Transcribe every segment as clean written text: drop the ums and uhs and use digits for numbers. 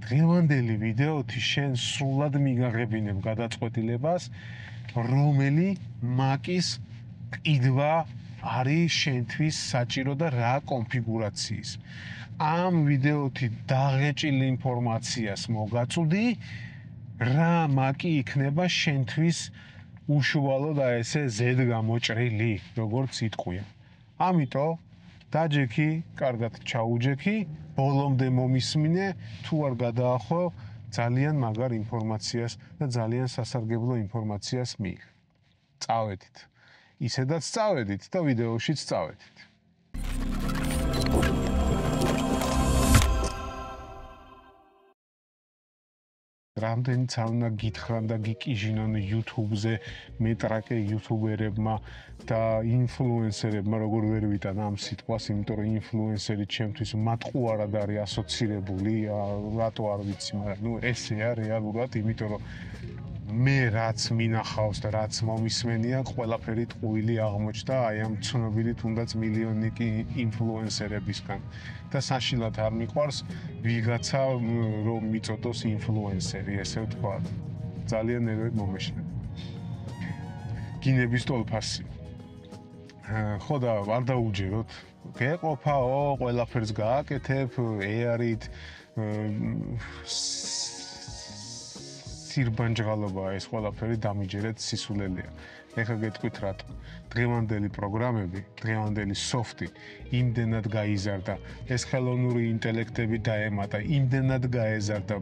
დღევანდელი ვიდეოთი შენ სრულად მიგაღებინებ გადაწყვეტილებას, რომელი მაკის ყიდვა არის შენთვის საჭირო და რა კონფიგურაციის. ამ ვიდეოთი დაღეჭილ ინფორმაციას მოგაწვდი, რა მაკი იქნება შენთვის უშუალო და ესე ზედ გამოჭრილი, როგორც იტყვია. ამიტომ დაჯექი, კარგად ჩაუჯექი, ბოლომდე მომისმინე, თუ არ გადაახო ძალიან მაგარ ინფორმაციას და ძალიან სასარგებლო ინფორმაციას მიიღე. წავედით. ისედაც წავედით და ვიდეოშიც წავედით. რამდენიც არ უნდა გითხრან და გიკიჟინონ YouTube-ზე მეტრაკე YouTuber-ებმა და ინფლუენსერებმა, როგორ ვერ ვიტან ამ სიტყვას, იმიტომ რომ ინფლუენსერი ჩემთვის მატყუარად არის ასოცირებული, რატო არ ვიცი, მაგრამ ესეა რეალურად, იმიტომ რომ მე რაც მინახავს და რაც მომისმენია, ყველაფერი ტყუილი აღმოჩნდა აი ამ ცნობილი თუნდაც მილიონნიკი ინფლუენსერებისგან. და საშინლად არ მიყვარს ვიღაცა რომ მიწოდოს ინფლუენსერი, ესე ვთქვა. ძალიან ნერვები მომეშნა. გინების ტოლფასი. ხო და არ დაუჯეროთ. გეყოფაო, ყველაფერს გააკეთებ, ეარით სირბანჯღალობაა ეს ყველაფერი დამიჯერეთ სისულელია. ეხლა გეტყვით რატო. დღევანდელი პროგრამები, დღევანდელი სოფტი იმდენად გაიზარდა, ეს ხელოვნური ინტელექტები დაემატა, იმდენად გაეზარდა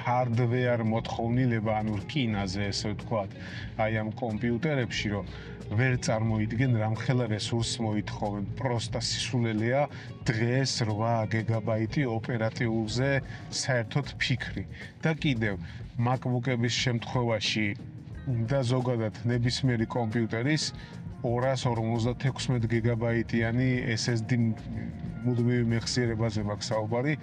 hardware მოთხოვნილება, ანუ რკინაზე, ესე ვთქვათ, აი ამ კომპიუტერებში, რომ ვერ წარმოიდგენ რამხელა რესურსს მოითხოვენ. პროსტა სისულელეა დღეს 8 გიგაბაიტი ოპერატიულზე საერთოდ ფიქრი. და კიდევ MacBook-ების შემთხვევაში და ზოგადად ნებისმიერი კომპიუტერის 256 გიგაბაიტიანი SSD მუდმივი მეხსიერებაზე მაქვს საუბარი,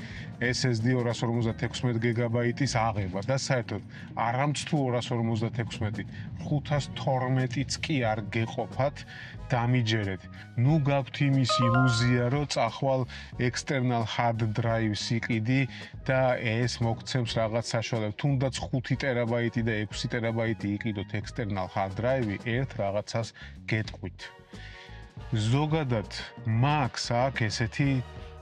SSD 256 გიგაბაიტის აღება და საერთოდ არამც თუ 256, 512-იც კი არ გეყოფათ, დამიჯერეთ. ნუ გაქვთ იმის ილუზია, რომ წახვალ external hard drive-ს იყიდი და ეს მოგცემს რაღაც საშუალებას. თუნდაც 5 ტერაბაიტი და 6 ტერაბაიტი იყიდოთ external hard drive-ი, ერთ რაღაცას გეტყვით. ზოგადად Mac-ს აქვს ესეთი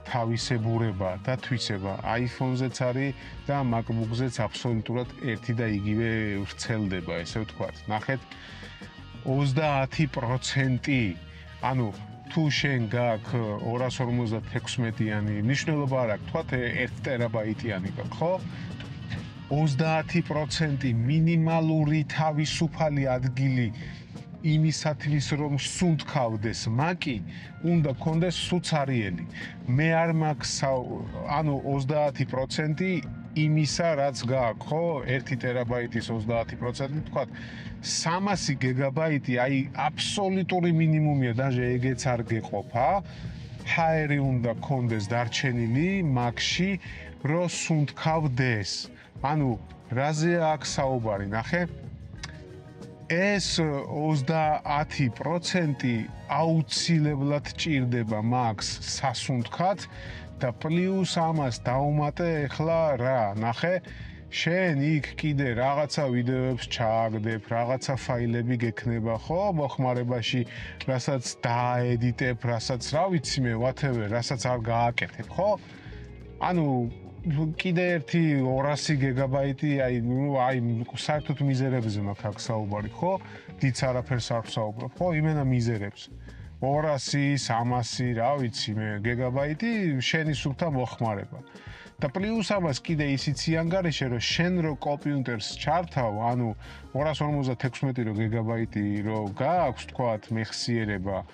თავისებურება და თვისება. iPhone-ზეც არის და MacBook-ზეც აბსოლუტურად ერთი და იგივე ვრცელდება, ესე ვთქვათ. ნახეთ 30%, ანუ თუ შენ გაქვს 256-იანი, მნიშვნელობა არ აქვს, თქვათ 1 ტერაბაიტიანი გაქვს, ხო? 30% მინიმალური თავისუფალი ადგილი იმისათვის რომ სუნთქავდეს Mac-ი, უნდა კონდეს სუცარიელი. მე არ მაქვს, ანუ 30% იმისა, რაც გაქვს, ხო? 1 ტერაბაიტის 30%, თქვათ 300 გიგაბაიტი, აი აბსოლუტური მინიმუმია, даже ეგეც არ გეყოფა. ჰაერი უნდა კონდეს დარჩენილი Mac-ში, რომ სუნთქავდეს. ანუ რაზე აქვს საუბარი, ნახე? ეს 30% აუცილებლად ჭირდება Mac-ს სასუნთქად და პლუს ამას დაუმატე ახლა რა, ნახე? შენ იქ კიდე რაღაცა ვიდეოებს ჩააგდებ, რაღაცა ფაილები გექნება, ხო? მოხმარებაში, რასაც დააედიტებ, რასაც რა ვიცი მე, whatever, რასაც არ გააკეთებ, ხო? ანუ კიდე ერთი 200 გიგაბაიტი, აი საერთოდ მიზერებზე მაქვს აქ საუბარი, ხო? დიდ არაფერს არ ვსაუბრობ, ხო? იმენა მიზერებს. 200, 300, რა ვიცი მე, გიგაბაიტი შენი სულთა მოხმარება. და პლუს ამას კიდე ისიც ანგარიშე, რომ შენ რო კომპიუტერს ჩართავ, ანუ 256 გიგაბაიტი რო გააქვს, თქვათ, მეხსიერება,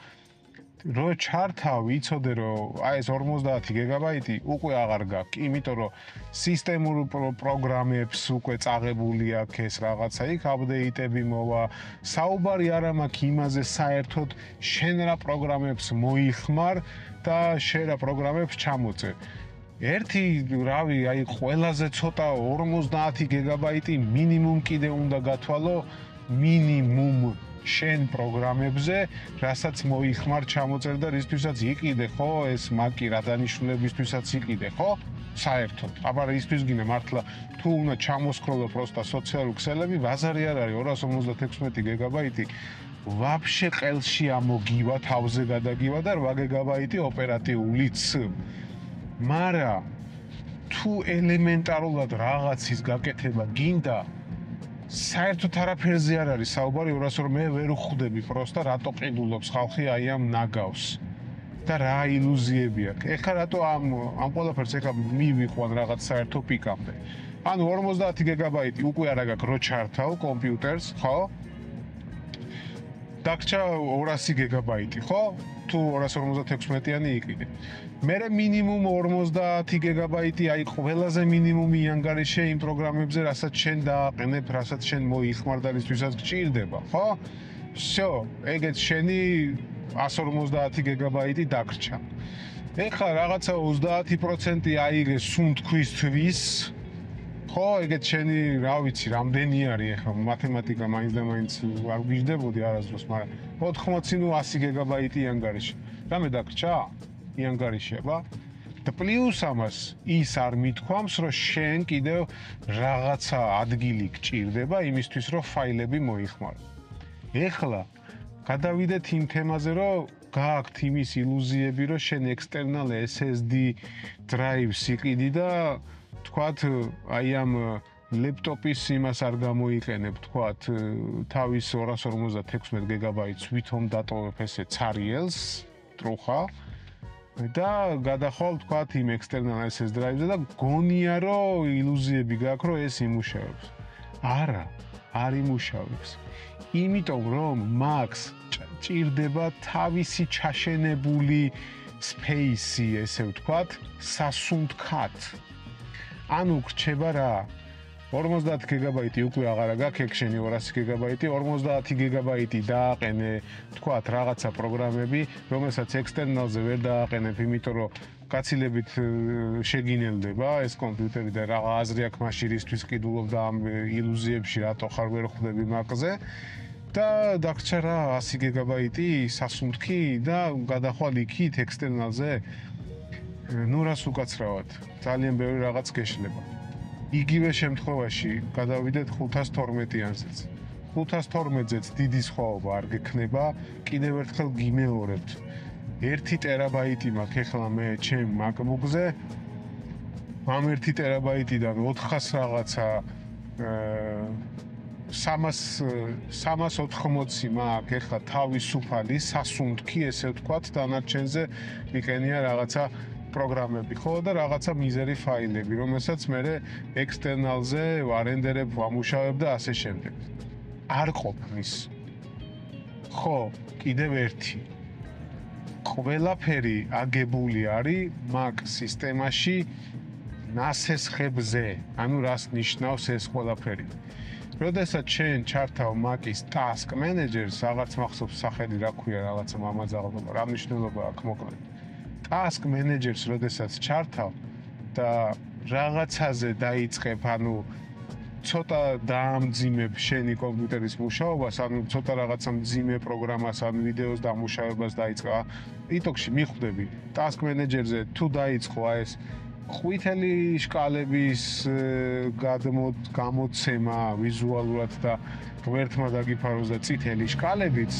რო ჩართავ, იცოდე რომ აი ეს 50 გიგაბაიტი უკვე აღარ გაქვს, იმიტომ რომ სისტემურ პროგრამებს უკვე წაღებული აქვს ეს რაღაცა, იქ აპდეიტები მოვა. საუბარი არ მაქვს იმაზე საერთოდ შენ რა პროგრამებს მოიხმარ და შენ რა პროგრამებს ჩამოწერ. ერთი, რავი, აი ყველაზე ცოტა 50 გიგაბაიტი მინიმუმ კიდე უნდა გათვალო, მინიმუმ შენ პროგრამებზე, რასაც მოიხმარ ჩამოწერ და რისთვისაც იყიდე, ხო? ეს Mac-ი რა დანიშნულებისთვისაც იყიდე, ხო? საერთოდ. აბა ისთვის გინდა მართლა თუ უნდა ჩამოსკროლო პროსტა სოციალური ქსელები, ბაზარი არ არის 256 გიგაბაიტი. ვაფშე ყელში ამოგივა, თავზე გადაგივა და 8 გიგაბაიტი ოპერატიულიც. მარა თუ ელემენტარულად რაღაცის გაკეთება გინდა, საერთოდ არაფერზე არ არის საუბარი, რომ მე ვერ ვხვდები პროსტა რატო ყიდულობს ხალხი აი ამ ნაგავს. და რა ილუზიები აქვს. ეხლა რატო ამ ყველაფერს ეხლა მივიყვან რაღაც საერთო პიკამდე. ანუ 50 გიგაბაიტი უკვე არა გაქვს რო ჩართავ კომპიუტერს, ხო? დაგჭა 200 გიგაბაიტი, ხო? თუ 256-იანი იყიდე. მერე მინიმუმ 50 გიგაბაიტი აი ყველაზე მინიმუმი ანგარიშე იმ პროგრამებზე, რასაც შენ დააყენებ, რასაც შენ მოიხმარ და ისთვისაც გჭირდება, ხო? всё, ეგეც შენი 150 გიგაბაიტი დაგრჩა. ეხლა რაღაცა 30% აიღე სუნთქვისთვის. ხო, ეგეც შენი, რა ვიცი, რამდენი არის ეხლა მათემატიკა მაინც და მაინც არ ვიждებოდი არასდროს, მაგრამ 80 ნუ 100 გიგაბაიტი ანგარიში. რამე დაგრჩა? ანგარიშება. და პლუს ამას ის არ მithქვამს, რომ შენ კიდევ რაღაცა ადგილი გჭირდება იმისთვის, რომ ფაილები მოიხმარო. ეხლა გადავიდეთ იმ თემაზე, რომ გააქვთ იმის ილუზიები, რომ შენ external SSD drive-ს იყიდი და თქვათ აი ამ ლეპტოპის იმას არ გამოიყენებ, თქვათ თავის 256 გიგაბაიტს ვითომ დატოვებ ესე ცარიელს, ტრუხა და გადახვალ თქვათ იმ external SSD drive-ზე და გონია, რომ ილუზიები გაქვს, რომ ეს იმუშავებს. არა, არ იმუშავებს. იმიტომ რომ Max ჭირდება თავისი ჩაშენებული space-ი, ესე ვთქვათ, სასუნთქად. ანუ გრჩება რა? 50 გიგაბაიტი უკვე აღარა გაქვს, ეგ შენი 200 გიგაბაიტი, 50 გიგაბაიტი დააყენე, თქვათ, რაღაცა პროგრამები, რომელსაც external-ზე ვერ დააყენებ, იმიტომ რომ გაცილებით შეგინელდება ეს კომპიუტერი და რა აზრი აქვს მაშინ ისთვის ყიდულობ და ამ ილუზიებში რატო ხარ ვერ ხვდები Mac-ზე. და დაგრჩა რა 100 გიგაბაიტი სასუნთქი და გადახვალ იქით external-ზე. ნუ რას უკაცრავად, ძალიან ბევრი რაღაც გეშლება. იგივე შემთხვევაში გადავიდეთ 512-იანზეც. 512-ზეც დიდი სხვაობა არ გექნება, კიდევ ერთხელ გიმეორებთ. 1 ტერაბაიტი მაქვს ეხლა მე ჩემ MacBook-ზე. ამ 1 ტერაბაიტიდან 400 რაღაცა 380 მაქვს ეხლა თავისუფალი სასუნთქი, ესე ვთქვათ, დანარჩენზე მიყენია რაღაცა პროგრამები, ხო და რაღაცა მიზერი ფაილები, რომელსაც მე external-ზე ვარენდერებ, ვამუშავებ და ასე შემდეგ. არ ყოფნის. ხო, კიდევ ერთი. ყველაფერი აგებული არის Mac სისტემაში ნასესხებზე. ანუ რას ნიშნავს ეს ყველაფერი? როდესაც შენ ჩართავ Mac-ის Task Manager-ს, აღარც მახსოვს სახელი რა ქვია, რაღაცა მამაძაღლობა, რა მნიშვნელობა აქვს მოკლედ. Task Manager-ს როდესაც ჩართავ და რაღაცაზე დაიწყებ, ანუ ცოტა დაამძიმებ შენი კომპიუტერის მუშაობას, ანუ ცოტა რაღაცა მძიმე პროგრამას, ან ვიდეოს დამუშავებას დაიწყა. იტოქში მიხვდები, Task Manager-ზე თუ დაიწყო ეს ყვითელი შკალების გამოცემა ვიზუალურად და ღმერთმა დაგიფაროს და წითელი შკალებიც,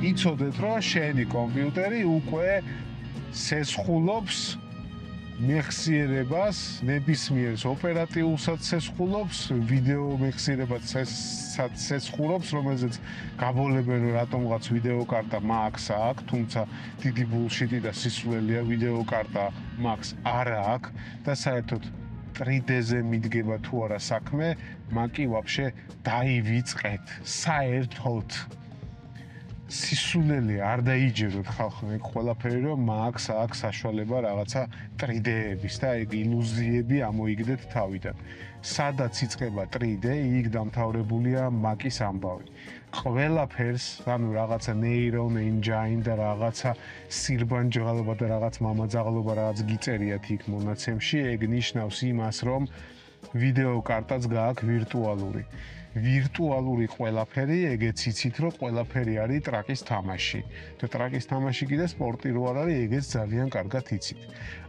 იცოდეთ, რომ შენი კომპიუტერი უკვე სესხულობს მეხსიერებას, ნებისმიერს ოპერატიულსაც სესხულობს, ვიდეო მეხსიერებასაც სესხულობს, რომელზეც გაბოლებენ რომ რატომღაც ვიდეო კარტა Mac-ს აქვს, თუმცა დიდი ბულშიტი და სისულელია ვიდეო კარტა Mac-ს არ აქვს და საერთოდ 3D-ზე მიდგება თუ არა საქმე, Mac-ი ვაფშე დაივიწყეთ, საერთოდ სისულელე არ დაიჯეროთ ხალხო, ეგ ყველაფერი რომ Mac-ს აქვს საშუალება რაღაცა 3D-ების და ეგ ილუზიები ამოიგდეთ თავიდან. სადაც იწყება 3D, იქ დამთავრებულია Mac-ის ამბავი. ყველაფერს, ანუ რაღაცა neuron engine და რაღაცა სირბანჯღალობა და რაღაც მამაძაღლობა რაღაც გიწერიათ იქ მონაცემში, ეგ ნიშნავს იმას, რომ ვიდეო კარტაც გააქვს ვირტუალური. ვირტუალური ყველაფერი, ეგეც იცით, რომ ყველაფერი არის ტრაკის თამაში. და ტრაკის თამაში კიდე სპორტი რო არ არის, ეგეც ძალიან კარგად იცით.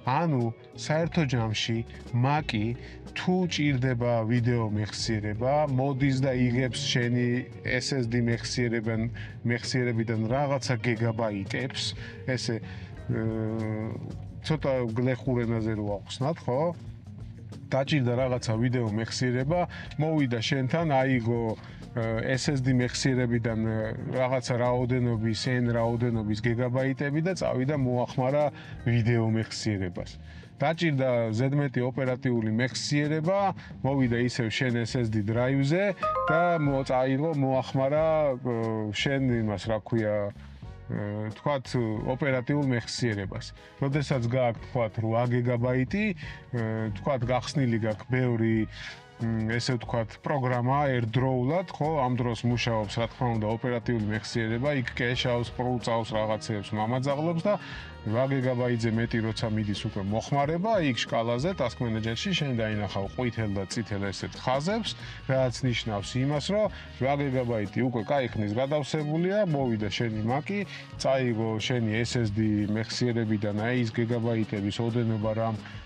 ანუ საერთო ჯამში მაკი თუ ჭირდება ვიდეო მეხსიერება, მოდის და იღებს შენი SSD მეხსიერებიდან რაღაცა გიგაბაიტებს, ესე ცოტა გლეხურ ენაზე რო ახსნათ, ხო? დაჭირდა რაღაცა ვიდეო მეხსიერება, მოვიდა შენთან, აიგო SSD მეხსიერებიდან რაღაცა რაოდენობის, რაოდენობის გიგაბაიტები და წავიდა მოახმარა ვიდეო მეხსიერებას. დაჭირდა ზედმეტი ოპერატიული მეხსიერება, მოვიდა ისევ შენ SSD დრაივზე და წაიღო მოახმარა შენ იმას, რა ქვია, თქვათ ოპერატიულ მეხსიერებას. როდესაც გააქვს თქვათ 8 გიგაბაიტი, თქვათ გახსნილი გაქვს ბევრი ესე ვთქვათ პროგრამა ერთდროულად, ხო, ამ დროს მუშაობს რა თქმა უნდა ოპერატიული მეხსიერება, იქ კეშავს, პრუწავს რაღაცებს, მამაძაღლობს და 8 გიგაბაიტზე მეტი როცა მიდის უკვე მოხმარება, იქ შკალაზე task manager-ში შენ დაინახავ ყვითელ და წითელ ესეთ ხაზებს, რაც ნიშნავს იმას, რომ 8 გიგაბაიტი უკვე კაი ხნის გადავსებულია, მოვიდა შენი მაკი, წაიღო შენი SSD მეხსიერებიდან აი ის გიგაბაიტების ოდენობა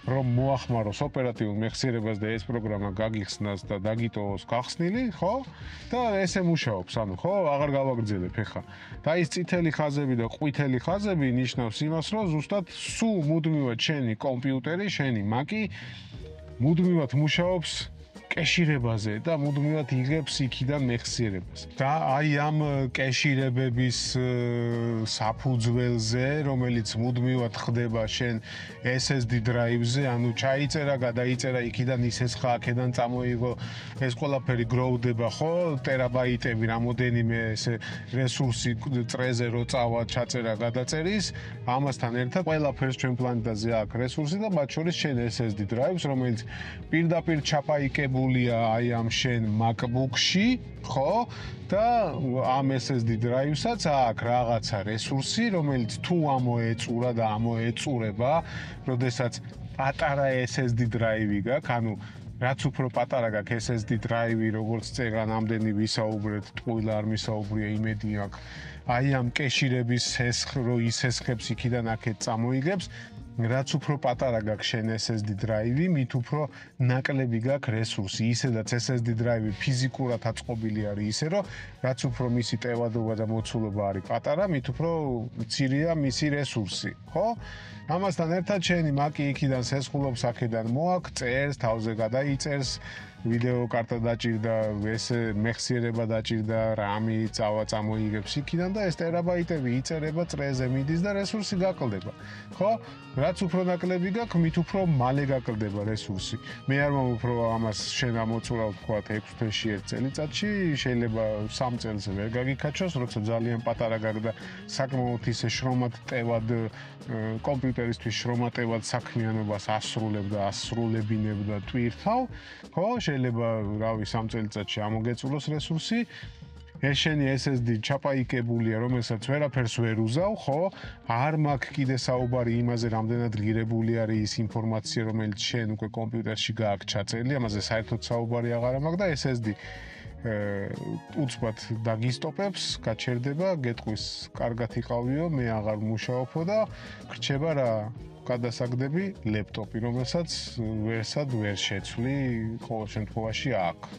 რომ მოახმაროს ოპერატიულ მეხსიერებას და ეს პროგრამა გაგიხსნას და დაგიტოვოს გახსნილი, ხო? და ესე მუშაობს, ანუ ხო, აღარ გავაგრძელებ ეხა. და ის წითელი ხაზები და ყვითელი ხაზები ნიშნავს იმას, რომ ზუსტად სულ მუდმივად შენი კომპიუტერი, შენი მაკი მუდმივად მუშაობს კეშირებაზე და მუდმივად იღებს იქიდან მეხსიერებას. და აი ამ კეშირებების საფუძველზე, რომელიც მუდმივად ხდება შენ SSD დრაივზე, ანუ ჩაიწერა, გადაიწერა იქიდან ისესხა, აქედან წამოიღო, ეს ყველაფერი გროვდება, ხო? ტერაბაიტები, რამოდენიმე ესე რესურსი წრეზე რო წავა, ჩაწერა, გადაწერის, ამასთან ერთად ყველაფერს ჩვენ პლანეტაზე აქვს რესურსი და მათ შორის შენ SSD დრაივს, რომელიც პირდაპირ ჩაპაიკებული აი ამ შენ MacBook-ში, ხო? და ამ SSD დრაივსაც აქვს რაღაცა რესურსი, რომელიც თუ ამოეწურა და ამოეწურება, როდესაც პატარა SSD დრაივი გაქვს, ანუ რაც უფრო პატარა გაქვს SSD დრაივი, როგორც წეგან ამდენი ვისაუბრეთ, ტყუილა არ მისაუბრია, იმედი აქვს. აი ამ კეშირების რო ისესხებს იქიდან აქეთ წამოიღებს, რაც უფრო პატარა გაქვს შენ SSD დრაივი, მით უფრო ნაკლები გაქვს რესურსი. ისედაც SSD დრაივი ფიზიკურად აწყობილი არის ისე, რომ რაც უფრო მისი ტევადობა და მოცულობა არის პატარა, მით უფრო მცირეა მისი რესურსი, ხო? ამასთან ერთად შენი მაკი იქიდან სესხულობს, აქედან მოაქვს, წერს, თავზე გადაიწერს, ვიდეო კარტა დაჭირდა, ეს მეხსიერება დაჭირდა, რამი წამოიღებს იქიდან და ეს ტერაბაიტები იწერება, წრეზე მიდის და რესურსი გაკლდება. ხო? რაც უფრო ნაკლები გაქვს, მით უფრო მალე გაკლდება რესურსი. მე არ მომფიქრე, რომ ამას შენ ამოწურავ თქვათ 6 თვეში 1 წელიწადში, შეიძლება 3 წელს ვერ გაგიქაჩოს, როცა ძალიან პატარა გაქვს და საკმაოდ ისე შრომად ტევად კომპიუტერისთვის შრომატევად საქმიანობას ასრულებ და ასრულებინებ და ტვირთავ, ხო? შეიძლება, რავი, 3 წელიწადში ამოგეწუროს რესურსი. ეს შენი SSD ჩაპაიკებულია, რომელსაც ვერაფერს ვერ უზავ, ხო? არ მაქვს კიდე საუბარი იმაზე, რამდენად ღირებული არის ის ინფორმაცია, რომელიც შენ უკვე კომპიუტერში გააქვს ჩაწერილი, ამაზე საერთოდ საუბარი აღარ მაქვს და SSD უცბად დაგისტოპებს, გაჩერდება, გეტყვის, კარგად იყავიო, მე აღარ მუშაობო და გრჩება რა გადასაგდები ლეპტოპი, რომელსაც ვერსად ვერ შეცვლი, ყოველ შემთხვევაში აქვს.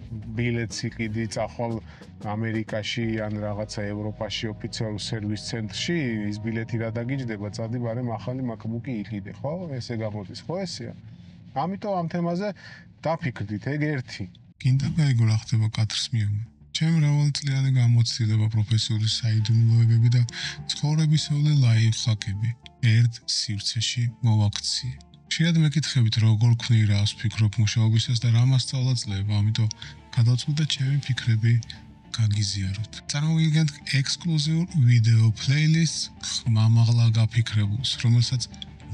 ბილეთს იყიდი, წახვალ ამერიკაში ან რაღაცა ევროპაში ოფიციალურ სერვის ცენტრში, ის ბილეთი რა დაგიჯდება, წადი ბარემ ახალი MacBook-ი იყიდე, ხო? ესე გამოდის, ხო ესეა? ამიტომ ამ თემაზე დაფიქრდით, ეგ ერთი. გინდა გაიგო რა ხდება კადრს მიიღო. ჩემ მრავალწლიანი გამოცდილება, პროფესიული საიდუმლოებები და ცხოვრებისეული ლაიფჰაკები ერთ სივრცეში მოვაქციე. ხშირად მეკითხებით როგორ ქმნი რას ვფიქრობ მუშაობისას და რა მასწავლა ძლება, ამიტომ გადავწყვიტე ჩემი ფიქრები გაგიზიაროთ. წარმოვიდგენთ ექსკლუზიურ ვიდეო პლეილისტს ხმამაღლა გაფიქრებულს, რომელსაც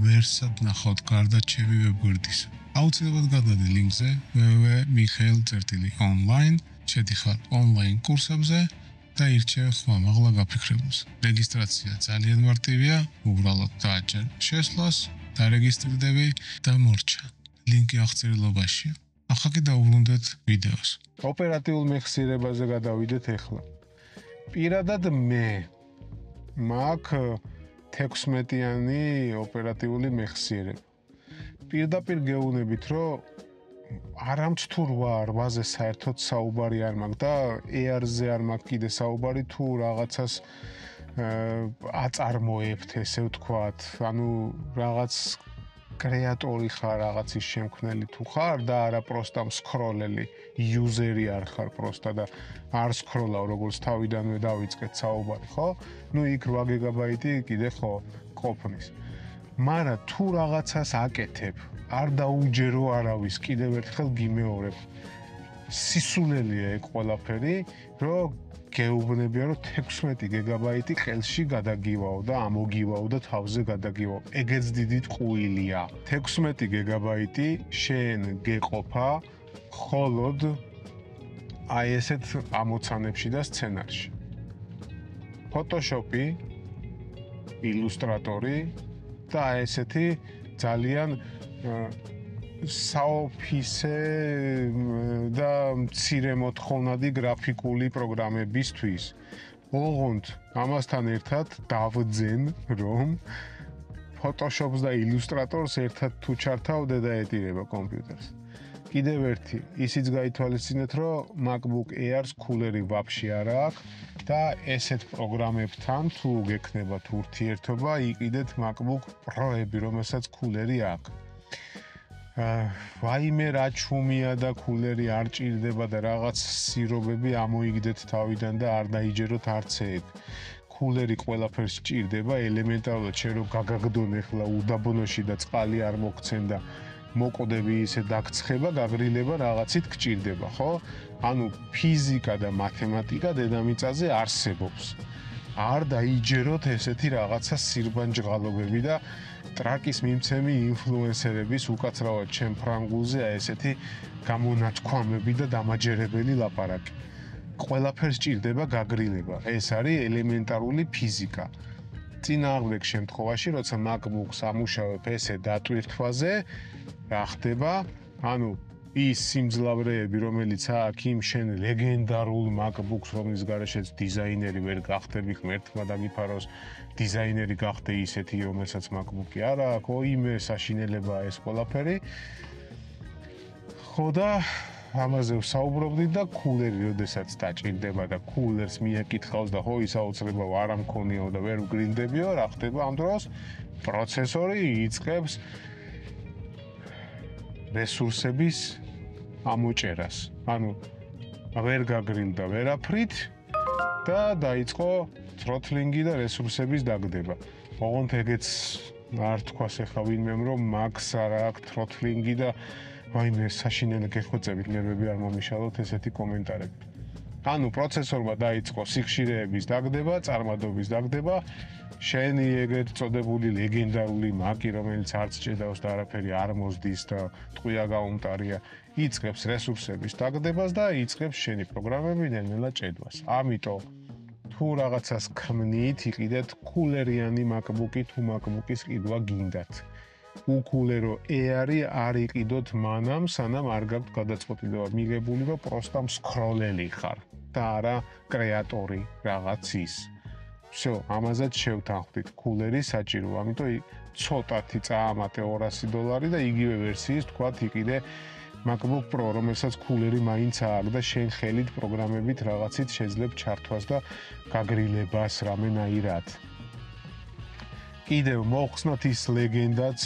ვერსად ნახავთ გარდა ჩემი ვებგვერდისა. აუცილებლად გადადი ლინკზე www.mikhail.online, შედიხარ ონლაინ კურსებზე და ირჩევ ხმამაღლა გაფიქრებულს. რეგისტრაცია ძალიან მარტივია, უბრალოდ დააჭერ შესვლას, დარეგისტრირდები და მორჩა. ლინკი აღწერილობაშია. ახლა კი დავუბრუნდეთ ვიდეოს. ოპერატიულ მეხსიერებაზე გადავიდეთ ახლა. პირადად მე მაქვს 16-იანი ოპერატიული მეხსიერება. პირდაპირ გეუბნებით, რომ არამც თუ 8-8-ზე საერთოდ საუბარი არ მაქვს და AR-ზე არ მაქვს კიდე საუბარი თუ რაღაცას აწარმოებთ, ესე ვთქვათ, ანუ რაღაც კრეატორი ხარ, რაღაცის შემქმნელი თუ ხარ და არა პროსტა მსქროლელი, იუზერი არ ხარ პროსტა და არ სქროლავ როგორც თავიდანვე დავიწყეთ საუბარი, ხო? ნუ იქ 8 გიგაბაიტი კიდე ხო ყოფნის. მაგრამ თუ რაღაცას აკეთებ, არ დაუჯერო არავის, კიდევ ერთხელ გიმეორებ. სისულელია ეგ ყველაფერი, რომ გეუბნებიან, რომ 16 გიგაბაიტი ყელში გადაგივაო და ამოგივაო და თავზე გადაგივაო. ეგეც დიდი ტყუილია. 16 გიგაბაიტი შენ გეყოფა მხოლოდ აი ესეთ ამოცანებში და სცენარში. Photoshop-ი, Illustrator-ი და აი ესეთი ძალიან საოფისე და მცირე მოთხოვნადი გრაფიკული პროგრამებისთვის. ოღონდ ამასთან ერთად დავძენ, რომ Photoshop-ს და Illustrator-ს ერთად თუ ჩართავდე და ეტირება კომპიუტერს. კიდევ ერთი, ისიც გაითვალისწინეთ, რომ MacBook Air-ს კულერი ვაფშე არ აქვს და ესეთ პროგრამებთან თუ გექნებათ ურთიერთობა, იყიდეთ MacBook Pro-ები, რომელსაც კულერი აქვს. ვაიმე რა ჩუმია და კულერი არ ჭირდება და რაღაც სირობები ამოიგდეთ თავიდან და არ დაიჯეროთ არც ეგ. კულერი ყველაფერს ჭირდება, ელემენტარულად შენ რო გაგაგდონ ახლა უდაბნოში და წყალი არ მოგცენ და მოკვდები ისე დაგცხება, გაგრილება რაღაცით გჭირდება, ხო? ანუ ფიზიკა და მათემატიკა დედამიწაზე არსებობს. არ დაიჯეროთ ესეთი რაღაცა სირბანჯღალობები და ტრაკის მიმცემი ინფლუენსერების უკაცრავად ჩემ ფრანგულზე ესეთი გამონათქვამები და დამაჯერებელი ლაპარაკი. ყველაფერს ჭირდება გაგრილება. ეს არის ელემენტარული ფიზიკა. წინააღმდეგ შემთხვევაში, როცა MacBook-ს ამუშავებ ესე დატვირთვაზე, რა ხდება? ანუ ის სიმძლავრეები, რომელიც აქვს იმ შენ ლეგენდარულ MacBook-ს, რომლის გარეშეც დიზაინერი ვერ გახდები, ღმერთმა დაგიფაროს, დიზაინერი გახდე ისეთი, რომელსაც MacBook-ი არ აქვს, იმე საშინელებაა ეს ყველაფერი. ხო და ამაზე ვსაუბრობდი და კულერი როდესაც დაჭირდება და კულერს მიაკითხავს და ხო ის აუცილებლად არ ამქონიო და ვერ ვგრილდებიო, რა ხდება ამ დროს? პროცესორი იწყებს რესურსების ამოჭერას. ანუ ვერ გაგრილდა ვერაფრით და დაიწყო თროთლინგი და რესურსების დაგდება. ოღონდ ეგეც არ თქვას ახლა ვინმემ რომ Mac-ს არ აქვს თროთლინგი და ვაიმე საშინელი გეხოცებით ნერვები არ მომიშალოთ ესეთი კომენტარები. ანუ პროცესორმა დაიწყო სიხშირეების დაგდება, წარმადობის დაგდება, შენი ეგეთ წოდებული ლეგენდარული Mac-ი, რომელიც არც ჭედავს და არაფერი არ მოსდის და ტყვია გაუმტარია, იწყებს რესურსების დაგდებას და იწყებს შენი პროგრამები ნელ-ნელა ჭედვას. ამიტომ თუ რაღაცას ქმნით, იყიდეთ კულერიანი MacBook-ი თუ MacBook-ის ყიდვა გინდათ. უკულერო Air-ი არ იყიდოთ მანამ, სანამ არ გაქვთ გადაწყვეტილება მიღებული, რომ პროსტა მსქროლელი ხარ და არა კრეატორი რაღაცის. всё, ამაზეც შევთანხმდით, კულერი საჭირო, ამიტომ ცოტათი წაამატე $200 და იგივე ვერსიის თქვათ იყიდე MacBook Pro, რომელსაც კულერი მაინც აქვს და შენ ხელით პროგრამებით რაღაცით შეძლებ ჩართვას და გაგრილებას რამენაირად. კიდევ მოხსნათ ის ლეგენდაც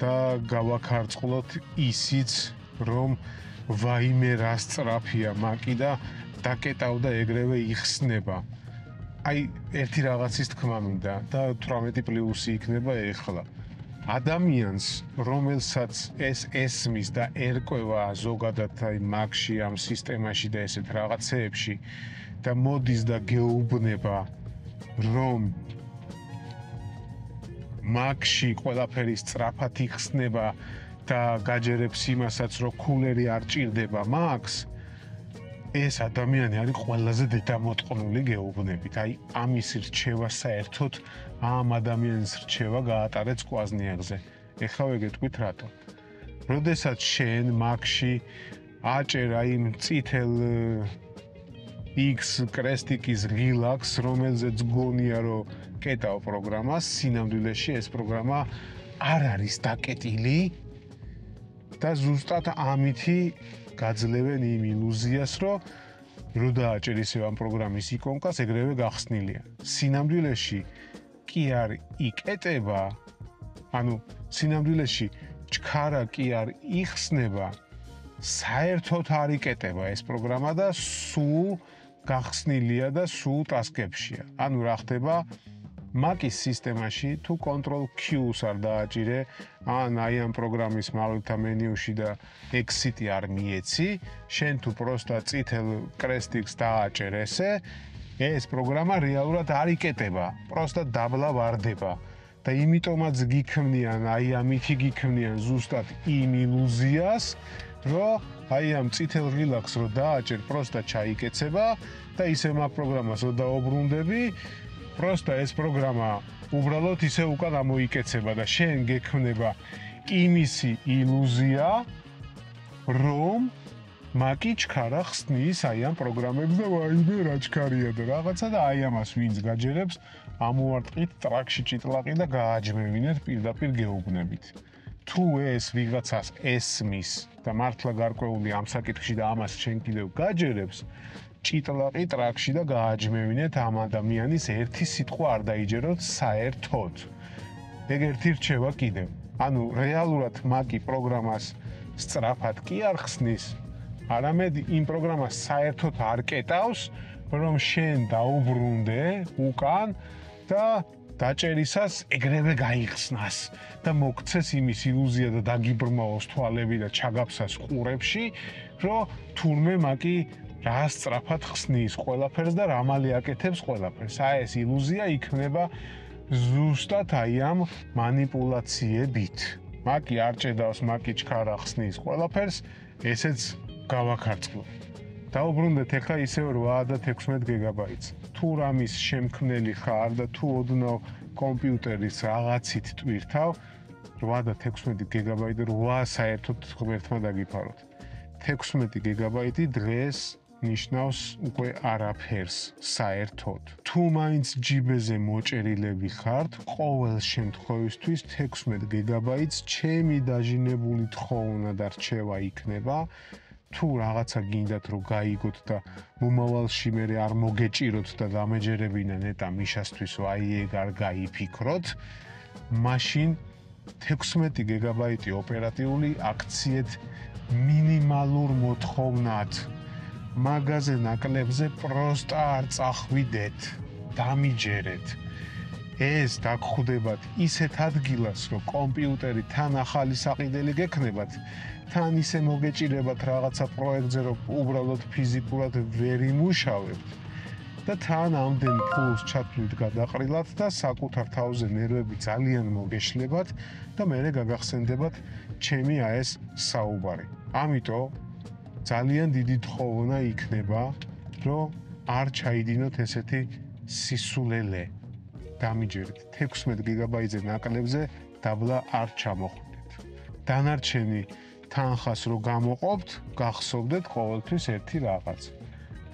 და გავაქარწყლოთ ისიც, რომ ვაიმე რა სწრაფია Mac-ი და დაკეტავდა ეგრევე იხსნება. აი, ერთი რაღაცის თქმა მინდა და 18 პლუსი იქნება ეხლა. ადამიანს, რომელსაც ეს ესმის და ერკვევა ზოგადად აი Mac-ში ამ სისტემაში და ესეთ რაღაცეებში და მოდის და გეუბნება, რომ Mac-ში ყველაფერი სწრაფად იხსნება და გაჯერებს იმასაც, რომ კულერი არ ჭირდება Mac-ს, ეს ადამიანი არის ყველაზე დედამოტყნული გეუბნებით. აი, ამის რჩევა საერთოდ ამ ადამიანის რჩევა გაატარეთ სკვაზნიაღზე. ეხლა ვეგეთქვით რატო. როდესაც შენ Mac-ში აჭერა იმ წითელ X კრესტიკის ღილაკს, რომელზეც გონია რომ კეტავ პროგრამას, სინამდვილეში ეს პროგრამა არ არის დაკეტილი და ზუსტად ამითი გაძლევენ იმ ილუზიას, რომ დააჭერ ისევ ამ პროგრამის იკონკას, ეგრევე გახსნილია. სინამდვილეში კი არ იკეტება, ანუ სინამდვილეში ჩქარა კი არ იხსნება, საერთოდ არ იკეტება ეს პროგრამა და სულ გახსნილია და სულ ტასკებშია. ანუ რა ხდება? Mac-ის სისტემაში თუ Ctrl+Q-ს არ დააჭირე, ან აი ამ პროგრამის მაღალთა მენიუში და exit-ი არ მიეცი, შენ თუ პროსტა წითელ კრესტიკს დააჭერ ესე, ეს პროგრამა რეალურად არ იკეტება, პროსტა დაბლა ვარდება. და იმიტომაც გიქმნიან, აი ამითი გიქმნიან ზუსტად იმ ილუზიას, რომ აი ამ წითელ ღილაკს რო დააჭერ, პროსტა ჩაიკეცება და ისევ მაგ პროგრამას რო დაუბრუნდები, პროსტა ეს პროგრამა უბრალოდ ისე უკან ამოიკეცება და შენ გექმნება იმისი ილუზია, რომ Mac-ი ჩქარა ხსნის აი ამ პროგრამებს და ვაიმე რა ჩქარია და რაღაცა და აი ამას ვინც გაჯერებს, ამოვარტყით ტრაქში ჭიტლაყი და გააჯმევინეთ პირდაპირ გეუბნებით. თუ ეს ვიღაცას ესმის და მართლა გარკვეული ამ საკითხში და ამას შენ კიდევ გაჯერებს, ჭიტლაყი ტრაქში და გააჯმევინეთ ამ ადამიანის ერთი სიტყვა არ დაიჯეროთ საერთოდ. ეგ ერთი რჩევა კიდევ. ანუ რეალურად Mac-ი პროგრამას სწრაფად კი არ ხსნის, არამედ იმ პროგრამას საერთოდ არ კეტავს, რომ შენ დაუბრუნდე უკან და დაჭერისას ეგრევე გაიხსნას და მოგცეს იმის ილუზია და დაგიბრმაოს თვალები და ჩაგაფსას ყურებში, რომ თურმე Mac-ი რა სწრაფად ხსნის ყველაფერს და რამალი აკეთებს ყველაფერს. აი ეს ილუზია იქნება ზუსტად აი ამ მანიპულაციებით. Mac-ი არ ჭედავს, Mac-ი ჩქარა ხსნის ყველაფერს, ესეც გავაქარწყლო. დაუბრუნდეთ ახლა ისევ 8 და 16 გიგაბაიტს. თუ რამის შემქმნელი ხარ და თუ ოდნავ კომპიუტერის რაღაცით ტვირთავ, 8 და 16 გიგაბაიტი 8 საერთოდ ღმერთმა დაგიფაროთ. 16 გიგაბაიტი დღეს ნიშნავს უკვე არაფერს საერთოდ. თუ მაინც ჯიბეზე მოჭერილები ხართ, ყოველ შემთხვევისთვის 16 გიგაბაიტს ჩემი დაჟინებული თხოვნა და რჩევა იქნება. თუ რაღაცა გინდათ რომ გაიგოთ და მომავალში მე არ მოგეჭიროთ და დამეჯერებინა ნეტა მიშასთვის, აი ეგ არ გაიფიქროთ, მაშინ 16 გიგაბაიტი ოპერატიული აქციეთ მინიმალურ მოთხოვნად. მაგაზე ნაკლებზე პროსტა არ წახვიდეთ, დამიჯერეთ. ეს დაგხვდებათ ისეთ ადგილას, რომ კომპიუტერი თან ახალი საყიდელი გექნებათ, თან ისე მოგეჭირებათ რაღაცა პროექტზე, რომ უბრალოდ ფიზიკურად ვერ იმუშავებთ და თან ამდენ ფულს ჩათვლით გადაყრილად და საკუთარ თავზე ნერვები ძალიან მოგეშლებათ და მერე გაგახსენდებათ ჩემი ეს საუბარი. ამიტომ ძალიან დიდი თხოვნა იქნება, რომ არ ჩაიდინოთ ესეთი სისულელე. დამიჯერეთ 16 გიგაბაიტზე ნაკლებზე დაბლა არ ჩამოხვიდეთ. დანარჩენი თანხას რო გამოყოფთ, გახსოვდეთ ყოველთვის ერთი რაღაც.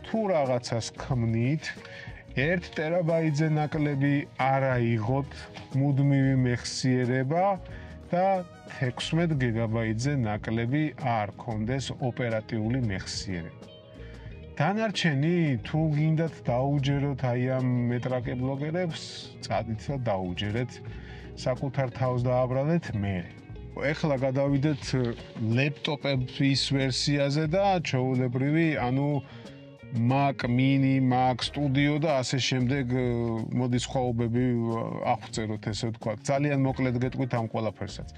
თუ რაღაცას ქმნით, 1 ტერაბაიტზე ნაკლები არ აიღოთ მუდმივი მეხსიერება და 16 გიგაბაიტზე ნაკლები არ კონდეს ოპერატიული მეხსიერება. დანარჩენი თუ გინდათ დაუჯეროთ აი ამ მეტრაკე ბლოგერებს, წადით და დაუჯერეთ, საკუთარ თავს დააბრალეთ მე. ეხლა გადავიდეთ ლეპტოპების ვერსიაზე და ჩვეულებრივი, ანუ Mac Mini, Mac Studio და ასე შემდეგ მოდი სხვაობები აღწეროთ, ესე ვთქვათ. ძალიან მოკლედ გეტყვით ამ ყველაფერსაც.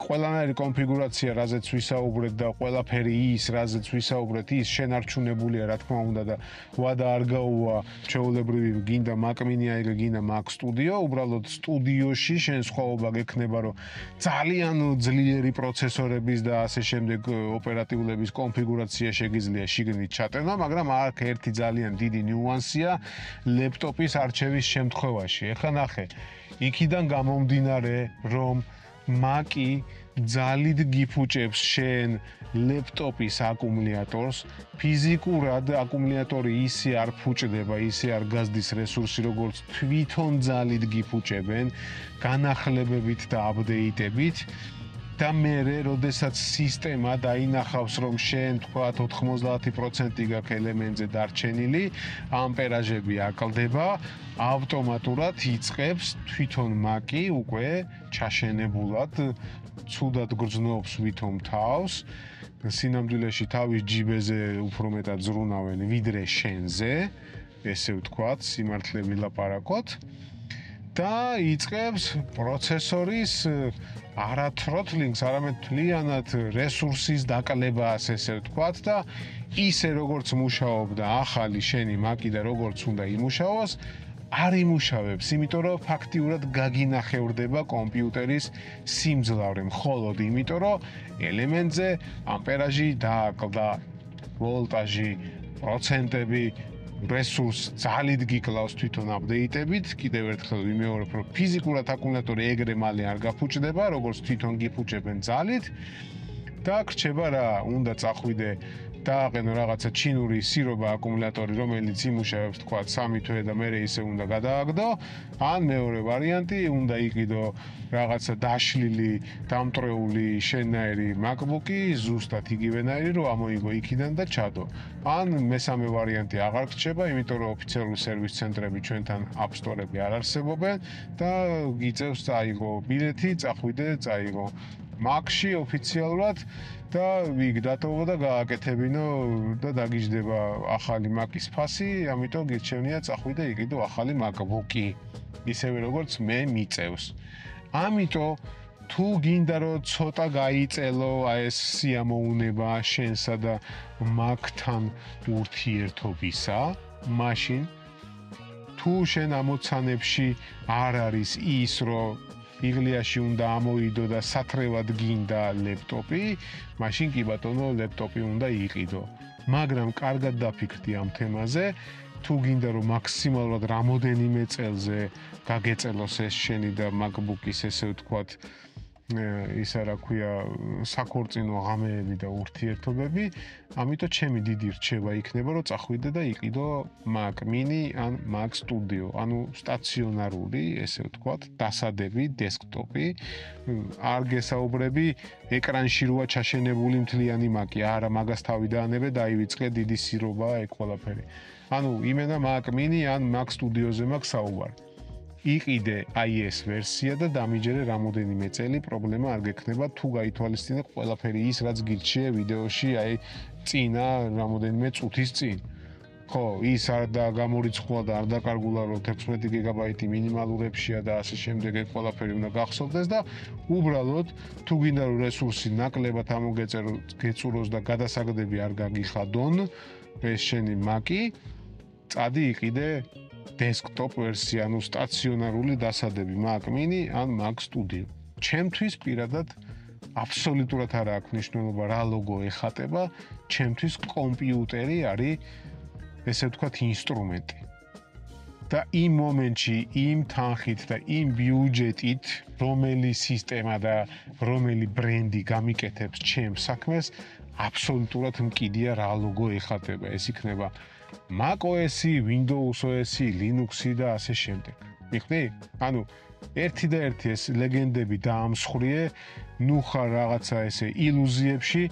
ყველანაირი კონფიგურაცია, რაზეც ვისაუბრეთ და ყველაფერი ის, რაზეც ვისაუბრეთ, ის შენარჩუნებულია, რა თქმა უნდა და ვადა არ გაუვა ჩვეულებრივი გინდა Mac Mini-ა, ეგ გინდა Mac Studio, უბრალოდ სტუდიოში შენ სხვაობა გექნება, რომ ძალიან ძლიერი პროცესორების და ასე შემდეგ ოპერატიულების კონფიგურაცია შეგიძლია შიგნით ჩატენა, მაგრამ აქ ერთი ძალიან დიდი ნიუანსია ლეპტოპის არჩევის შემთხვევაში. ეხლა ნახე, იქიდან გამომდინარე, რომ Mac-ი ძალით გიფუჭებს შენ ლეპტოპის აკუმულატორს, ფიზიკურად აკუმულატორი ისე არ ფუჭდება, ისე არ გაზდის რესურსი, როგორც თვითონ ძალით გიფუჭებენ, განახლებებით და აპდეიტებით. და მერე, როდესაც სისტემა დაინახავს, რომ შენ თქვათ 90% გაქვს ელემენტზე დარჩენილი, ამპერაჟები აკლდება, ავტომატურად იწყებს თვითონ Mac-ი უკვე ჩაშენებულად ცუდად გრძნობს ვითომ თავს, სინამდვილეში თავის ჯიბეზე უფრო მეტად ზრუნავენ ვიდრე შენზე, ესე ვთქვათ, სიმართლე ვილაპარაკოთ. და იწყებს პროცესორის არა თროთლინგს, არამედ მთლიანად რესურსის დაკლებას, ესე ვთქვათ და ისე როგორც მუშაობდა ახალი შენი Mac-ი და როგორც უნდა იმუშაოს, არ იმუშავებს, იმიტომ რომ ფაქტიურად გაგინახევრდება კომპიუტერის სიმძლავრე, მხოლოდ იმიტომ რომ ელემენტზე ამპერაჟი დააკლდა, ვოლტაჟი, პროცენტები რესურს ძალით გიკლავს თვითონ აპდეიტებით, კიდევ ერთხელ ვიმეორებ, რომ ფიზიკურად აკუმულატორი ეგრე მალე არ გაფუჭდება, როგორც თვითონ გიფუჭებენ ძალით და გრჩება რა, უნდა წახვიდე დააყენო რაღაცა ჩინური სირობა აკუმულატორი, რომელიც იმუშავებს თქვა 3 თვე და მერე ისე უნდა გადააგდო, ან მეორე ვარიანტი, უნდა იყიდო რაღაცა დაშლილი, დამტრეული შენაერი MacBook-ი, ზუსტად იგივენაირი, რომ ამოიგო იქიდან და ჩადო. ან მესამე ვარიანტი აღარ გრჩება, იმიტომ რომ ოფიციალური სერვის ცენტრები ჩვენთან App Store-ები არ არსებობენ და იწევს წაიღო ბილეთი, წახვიდე, წაიღო Mac-ში ოფიციალურად და ვიგ დატოვო და გააკეთებინო და დაგიждდება ახალი Mac-ის ფასი, ამიტომ გირჩევნია წახვიდე იყიდო ახალი MacBook-ი, ისევე როგორც მე მიწევს. ამიტომ თუ გინდა რომ ცოტა გაიწელო ეს სიამოვნება შენსა და Mac-თან ურთიერთობისა, მაშინ თუ შენ ამოცანებში არ არის ის, რომ იღლიაში უნდა ამოიდო და სათრევად გინდა ლეპტოპი, მაშინ კი ბატონო ლეპტოპი უნდა იყიდო. მაგრამ კარგად დაფიქრდი ამ თემაზე, თუ გინდა რომ მაქსიმალურად რამოდენიმე წელზე გაგეწელოს ეს შენი და MacBook-ის ესე ვთქვათ ის რა ქვია საქორწინო ღამეები და ურთიერთობები, ამიტომ ჩემი დიდი რჩევა იქნება რომ წახვიდე და იყიდო Mac Mini ან Mac Studio, ანუ სტაციონარული, ესე ვთქვათ, დასადები, დესკტოპი, არ გესაუბრები ეკრანში როა ჩაშენებული მთლიანი Mac-ი, არა მაგას თავი დაანებე და აივიწყე დიდი სირობაა ეგ ყველაფერი. ანუ იმენა Mac Mini ან Mac Studio-ზე მაქვს საუბარი. იყიდე აი ეს ვერსია და დამიჯერე რამოდენიმე წელი პრობლემა არ გექნება თუ გაითვალისწინე ყველაფერი ის რაც გირჩიე ვიდეოში აი წინა რამოდენიმე წუთის წინ. ხო, ის არ და გამორიცხვა და არ დაკარგულა რომ 16 გიგაბაიტი მინიმალურებშია და ასე შემდეგ ეგ ყველაფერი უნდა გახსოვდეს და უბრალოდ თუ გინდა რომ რესურსი ნაკლებად ამოგეწუროს და გადასაგდები არ გაგიხადონ ეს შენი Mac-ი, წადი იყიდე desktop ვერსია, ანუ სტაციონარული დასადები Mac Mini ან Mac Studio. ჩემთვის პირადად აბსოლუტურად არ აქვს მნიშვნელობა რა ლოგო ეხატება, ჩემთვის კომპიუტერი არის ესე ვთქვათ ინსტრუმენტი. და იმ მომენტში, იმ თანხით და იმ ბიუჯეტით, რომელი სისტემა და რომელი ბრენდი გამიკეთებს ჩემს საქმეს, აბსოლუტურად მკიდია რა ლოგო ეხატება. ეს იქნება macOS-ი, Windows OS-ი, Linux-ი და ასე შემდეგ. მიხდი? ანუ ერთი და ერთი ეს ლეგენდები დაამსხვრიე, ნუ ხარ რაღაცა ესე ილუზიებში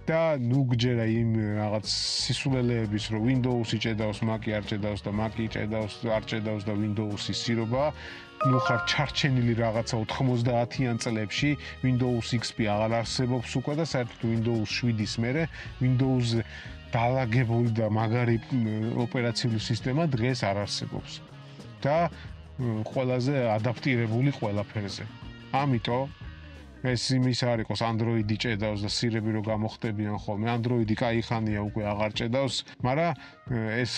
და ნუ გჯერა იმ რაღაც სისულელეების, რომ Windows-ი ჭედავს, Mac-ი არ ჭედავს და Mac-ი ჭედავს, არ ჭედავს და Windows-ი სირობა. ნუ ხარ ჩარჩენილი რაღაცა 90-იან წლებში, Windows XP აღარ არსებობს უკვე და საერთოდ Windows 7-ის მერე Windows დალაგებული და მაგარი ოპერაციული სისტემა დღეს არ არსებობს. და ყველაზე ადაპტირებული ყველაფერზე. ამიტომ ეს იმის არ იყოს Android-ი ჭედავს და სირები რო გამოხდებიან ხოლმე. Android-ი კაი ხანია უკვე აღარ ჭედავს, მაგრამ ეს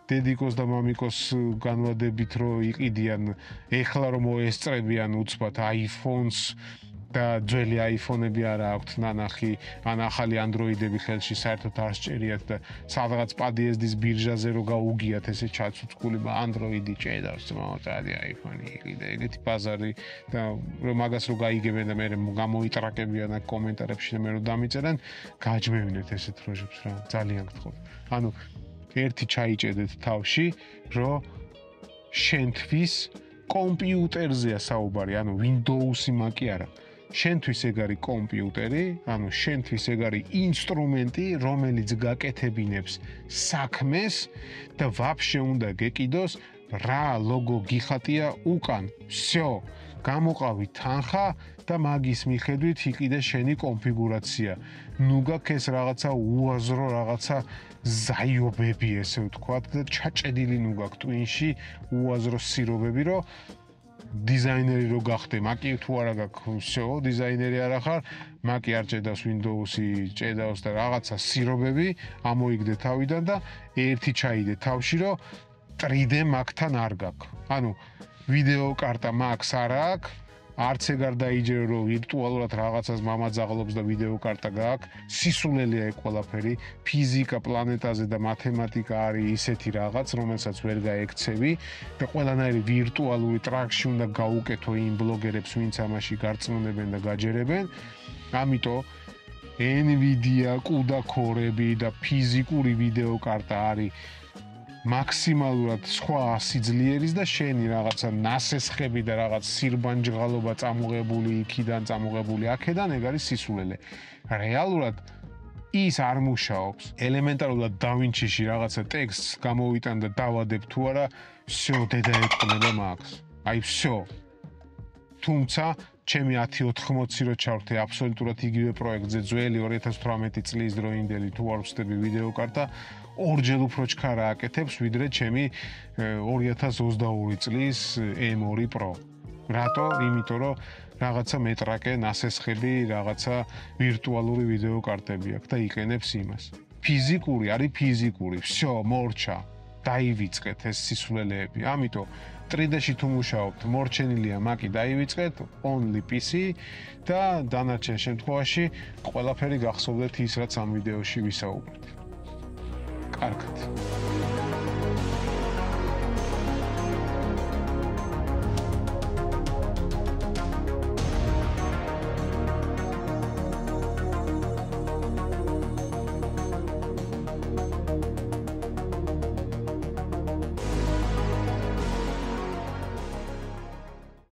დედიკოს და მამიკოს განვადებით რო იყიდიან, ეხლა რომ მოესწრებიან უცბად iPhones და ძველი iPhone-ები არა აქვთ ნანახი, ან ახალი Android-ები ხელში საერთოდ არ სჭერიათ და სადღაც პადიეზდის ბირჟაზე რო გაუგიათ ესე ჩაცუცკული Android-ი ჭედავს მოწადი iPhone-ი იყიდა ეგეთი ბაზარი და რომ მაგას რო გაიგებენ და მე გამოიტრაკებიან აქ კომენტარებში და მე რო დამიწერენ, გაჯმევინეთ ესეთ როჟებს რა, ძალიან გთხოვთ. ანუ ერთი ჩაიჭედეთ თავში, რომ შენთვის კომპიუტერზეა საუბარი, ანუ Windows-ი მაკი არა. შენთვის ეგ არის კომპიუტერი, ანუ შენთვის ეგ არის ინსტრუმენტი, რომელიც გაკეთებინებს საქმეს და ვაფშე უნდა გეკიდოს რა ლოგო გიხატია უკან. всё, გამოყავი თანხა და მაგის მიხედვით იყიდე შენი კონფიგურაცია. ნუ გაქვს ეს რაღაცა უაზრო რაღაცა ზაიობები ესე ვთქვათ და ჩაჭედილი ნუ გაქვს ტვინში უაზრო სირობები, რომ დიზაინერი რო გახდე, მაკი თუ არა გაქვს, всё, დიზაინერი არა ხარ, მაკი არ ჭედავს Windows-ი, ჭედავს და რაღაცა სირობები ამოიგდე თავიდან და ერთი ჩაიდე თავში, რომ 3D მაკთან არ გაქვს. ანუ ვიდეო კარტა მაკს არა აქვს, არც ეგ არ დაიჯერო, რომ ვირტუალურად რაღაცას მამაძაღლობს და ვიდეო კარტა გაქვს, სისულელია ეგ ყველაფერი, ფიზიკა პლანეტაზე და მათემატიკა არის ისეთი რაღაც, რომელსაც ვერ გაექცევი და ყველანაირი ვირტუალური ტრაქში უნდა გაუკეთო იმ ბლოგერებს, ვინც ამაში გარწმუნებენ და გაჯერებენ. ამიტომ Nvidia, CUDA core-ები და ფიზიკური ვიდეო კარტა არის მაქსიმალურად სხვა სიძლიერის და შენი რაღაცა ნასესხები და რაღაც სირბანჯღალობა წამოღებული იქიდან, წამოღებული აქედან, ეგ არის სისულელე. რეალურად ის არ მუშაობს. ელემენტარულად DaVinci-ში რაღაცა ტექსტს გამოვიტან და დავადებ თუ არა, всё, დედა ეტყობა მაქვს. აი всё. თუმცა ჩემი 1080 რო ჩავრთე აბსოლუტურად იგივე პროექტზე ძველი 2018 წლის დროინდელი თუ არ ვწდები ვიდეო კარტა ორჯერ უფრო ჩქარა აკეთებს ვიდრე ჩემი 2022 წლის M2 Pro. რატო? იმიტომ რომ რაღაცა მეტრაკე, ნასესხები, რაღაცა ვირტუალური ვიდეო კარტები აქვს და იყენებს იმას. ფიზიკური არის ფიზიკური. всё, მორჩა. დაივიწყეთ ეს სისულელეები. ამიტომ 3D-ში თუ მუშაობთ, მორჩენილია მაკი დაივიწყეთ, only PC და დანარჩენ შემთხვევაში ყველაფერი გახსოვდეთ ის, რაც ამ ვიდეოში ვისაუბრეთ. კარგად.